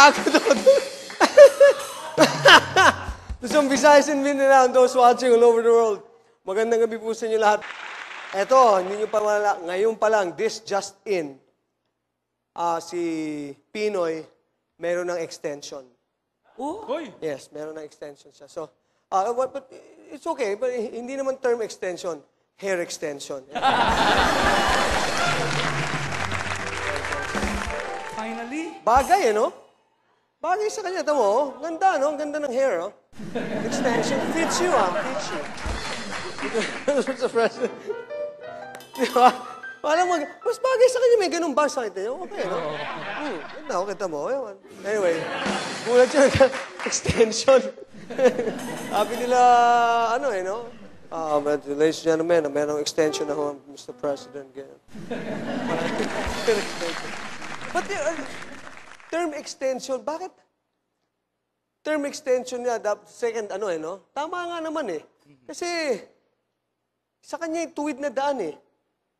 napapagod ako. To some Visayas and Mindanao, those watching all over the world. Magandang gabi po sa inyo lahat. Eto, hindi nyo pa ngayon pa lang, this just in, si Pinoy, meron ng extension. Oh? Yes, meron ng extension siya. So, but it's okay, but hindi naman term extension, hair extension. Finally? Bagay, no? Bagay sa kanya, tamo, oh. Ganda, no? Ang ganda ng hair, oh. Extension. Fits you, Fits you. Mr. President. Di ba? Parang mas bagay sa kanya, may ganun ba sa kanya? Okay, no? Ganda, okay, tamo. Anyway, mulat yun, extension. Sabi nila, no? But ladies and gentlemen, mayroong extension na ho, Mr. President. But term extension, bakit? Term extension niya, second no? Tama nga naman eh. Kasi, sa kanya tuwid na daan eh.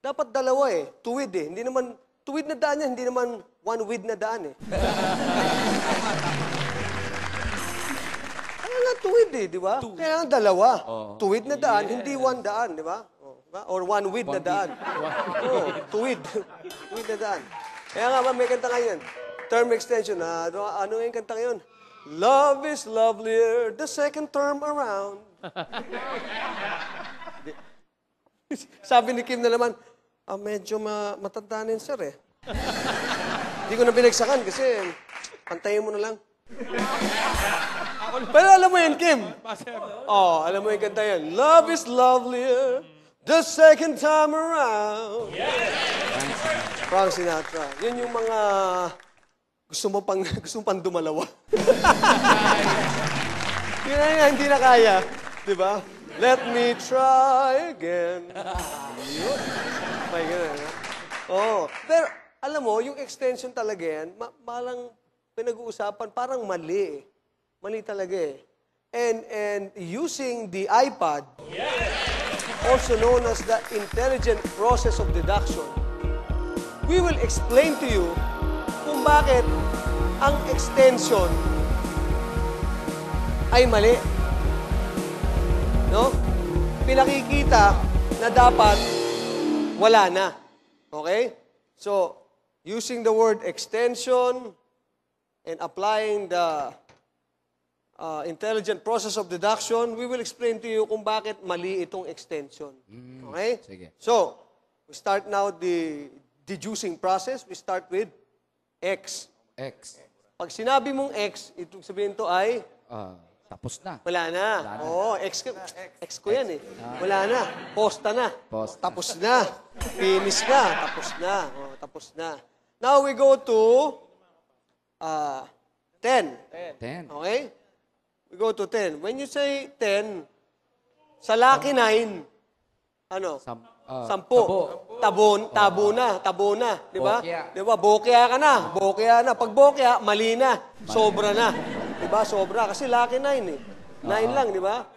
Dapat dalawa eh. Tuwid eh. Hindi naman, tuwid na daan niya, hindi naman one with na daan eh. Kaya nga tuwid eh, di ba? Kaya nga dalawa. Tuwid na daan, hindi one daan, di ba? Or one with na daan. Tuwid. Tuwid na daan. Kaya nga, may kanta ngayon. Term extension. Ano yung kanta ngayon? Love is lovelier the second term around. Sabi ni Kim na naman, medyo matanda na yun, sir eh. Hindi ko na binagsakan kasi pantayin mo na lang. Pero alam mo yun, Kim? Alam mo yung kanta yan. Love is lovelier the second time around. Frank Sinatra. Yun yung mga gusto mo pang dumalawa. Yun na hindi na kaya. Di ba? Let me try again. Yun. May ganun. Pero alam mo, yung extension talaga yan, malang pinag-uusapan, parang mali. Mali talaga eh. And using the iPad, also known as the intelligent process of deduction, we will explain to you kung bakit ang extension ay mali. No? Pinakikita na dapat wala na. Okay? So, using the word extension and applying the intelligent process of deduction, we will explain to you kung bakit mali itong extension. Okay? Sige. So, we start now the deducing process. We start with X. X. Pag sinabi mong X, itong sabihin to ay Tapos na. wala na. X ko yan eh. Wala na. Posta na. Posta. Tapos na. Finish na. Tapos na. Tapos na. Now we go to 10. 10. Okay? We go to 10. When you say 10, sa Lucky 9, Sampu. Tabo na. Di ba? Bokya. Di ba? Bokya ka na. Bokya na. Pag bokya, mali na. Sobra na. Di ba? Sobra. Kasi Lucky 9 eh. 9 lang, di ba?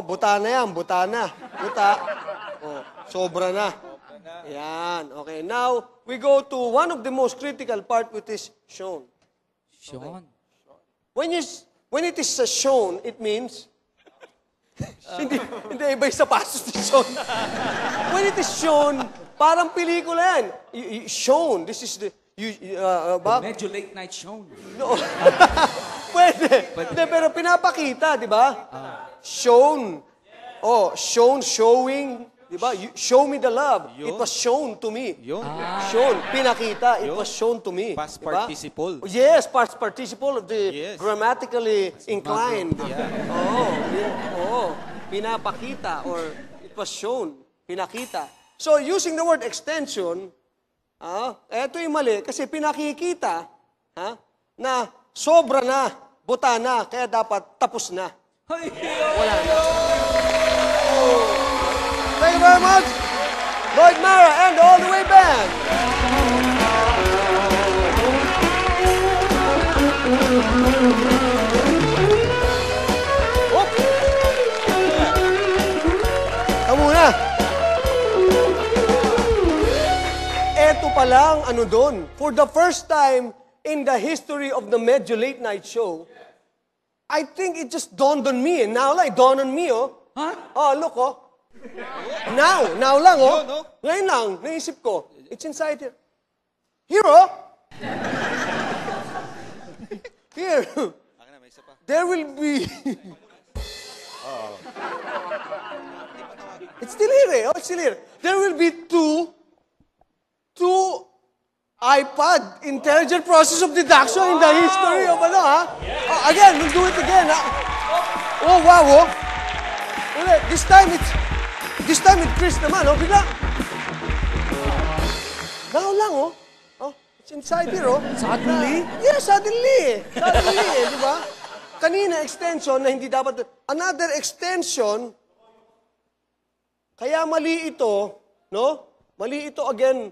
Buta na yan. Buta na. Buta. Sobra na. Yan. Okay. Now, we go to one of the most critical part which is shown. Sean. When it is shown, it means hindi iba yung sa pasos ni Sean. When it is shown, parang pelikula yan. Shown. This is the... Medyo late night shown. No. Pwede. Pero pinapakita, di ba? Shown. Shown, showing. Di ba? Show me the love. It was shown to me. Shown. Pinakita. It was shown to me. Past diba? participle. Yes, past participle of the grammatically inclined. Pinapakita or it was shown. Pinakita. So, using the word extension, eto yung mali kasi pinakikita na sobra na, buta na, kaya dapat tapos na. Wala na. Thank you very much, Lloyd Mara and the All the Way Band. Muna. Eto pa lang, doon. For the first time in the history of the Medyo Late Night Show, I think it just dawned on me. Now lang, it dawned on me, oh. Huh? Oh, look, oh. Now lang, oh. Ngayon lang, naisip ko. It's inside here. Here, oh. Here. There will be... It's still here, eh. Oh, it's still here. There will be two iPad intelligent process of deduction in the history of ano, ha? Oh, again, we'll do it again, ha? Oh, wow, oh. Ulit, this time it's Chris naman, oh, bigla. Now lang, oh. Oh, it's inside here, oh. Suddenly? Yeah, suddenly. Suddenly, eh, di ba? Kanina, extension na hindi dapat... Another extension, kaya mali ito, no? Mali ito again,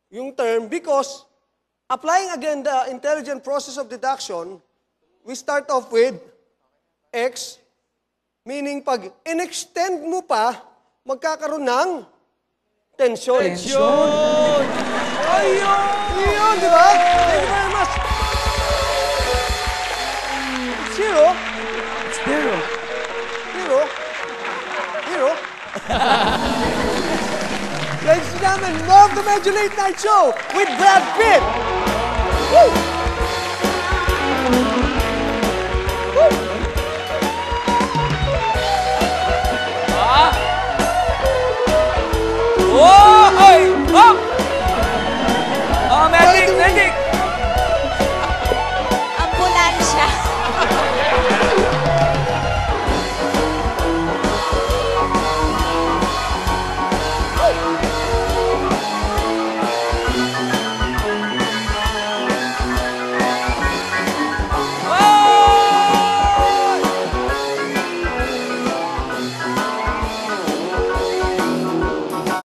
yung term, because applying again the intelligent process of deduction, we start off with X, meaning pag in-extend mo pa, magkakaroon ng tension. Tension! Ayun! Ayun, di ba? Thank you very much. Zero. Zero. Zero. Zero. Ladies and gentlemen, more of the Medyo Late Night Show with Brad Pitt. Woo!